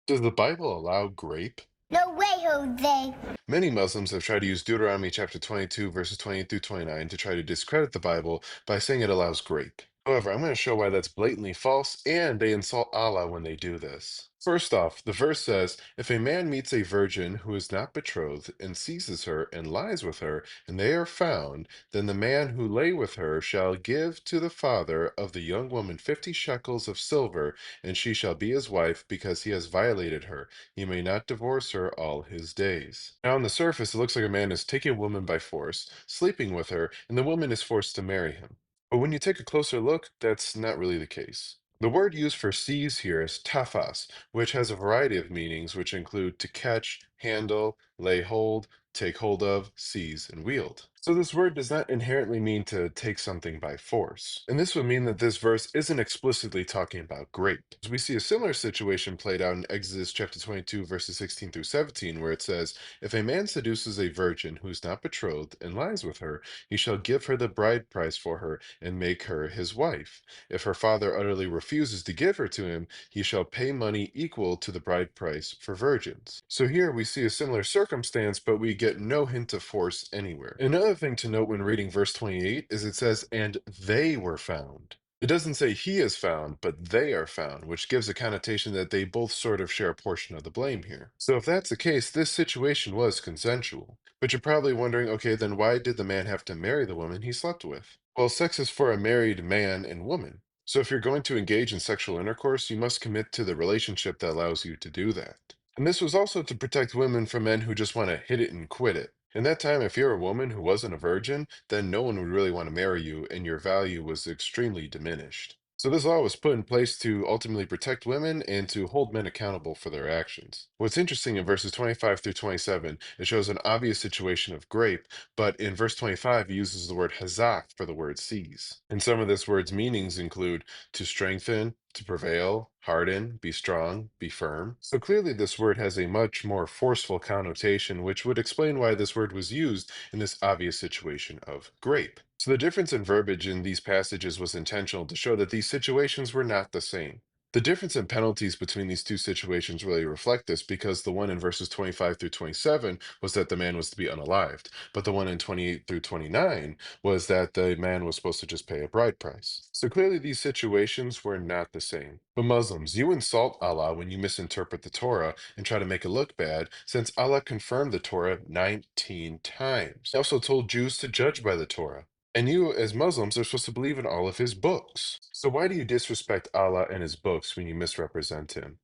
Does the Bible allow grape? No way, Jose. Many Muslims have tried to use Deuteronomy chapter 22, verses 28 through 29 to try to discredit the Bible by saying it allows grape. However, I'm going to show why that's blatantly false, and they insult Allah when they do this. First off, the verse says, if a man meets a virgin who is not betrothed and seizes her and lies with her, and they are found, then the man who lay with her shall give to the father of the young woman 50 shekels of silver, and she shall be his wife because he has violated her. He may not divorce her all his days. Now, on the surface, it looks like a man is taking a woman by force, sleeping with her, and the woman is forced to marry him. But when you take a closer look, that's not really the case. The word used for seize here is tafas, which has a variety of meanings, which include to catch, handle, lay hold, take hold of, seize, and wield. So this word does not inherently mean to take something by force. And this would mean that this verse isn't explicitly talking about grape. We see a similar situation played out in Exodus chapter 22, verses 16 through 17, where it says, if a man seduces a virgin who is not betrothed and lies with her, he shall give her the bride price for her and make her his wife. If her father utterly refuses to give her to him, he shall pay money equal to the bride price for virgins. So here we see a similar circumstance, but we get no hint of force anywhere. Another thing to note when reading verse 28 is it says, and they were found. It doesn't say he is found, but they are found, which gives a connotation that they both sort of share a portion of the blame here. So if that's the case, this situation was consensual. But you're probably wondering, okay, then why did the man have to marry the woman he slept with? Well, sex is for a married man and woman. So if you're going to engage in sexual intercourse, you must commit to the relationship that allows you to do that. And this was also to protect women from men who just want to hit it and quit it. In that time, if you're a woman who wasn't a virgin, then no one would really want to marry you, and your value was extremely diminished. So this law was put in place to ultimately protect women and to hold men accountable for their actions. What's interesting in verses 25 through 27, it shows an obvious situation of grape, but in verse 25, he uses the word hazak for the word seize. And some of this word's meanings include to strengthen, to prevail, harden, be strong, be firm. So clearly, this word has a much more forceful connotation, which would explain why this word was used in this obvious situation of grape. So the difference in verbiage in these passages was intentional to show that these situations were not the same. The difference in penalties between these two situations really reflect this because the one in verses 25 through 27 was that the man was to be unalived, but the one in 28 through 29 was that the man was supposed to just pay a bride price. So clearly, these situations were not the same. But Muslims, you insult Allah when you misinterpret the Torah and try to make it look bad, since Allah confirmed the Torah 19 times. He also told Jews to judge by the Torah. And you, as Muslims, are supposed to believe in all of his books. So why do you disrespect Allah and his books when you misrepresent him?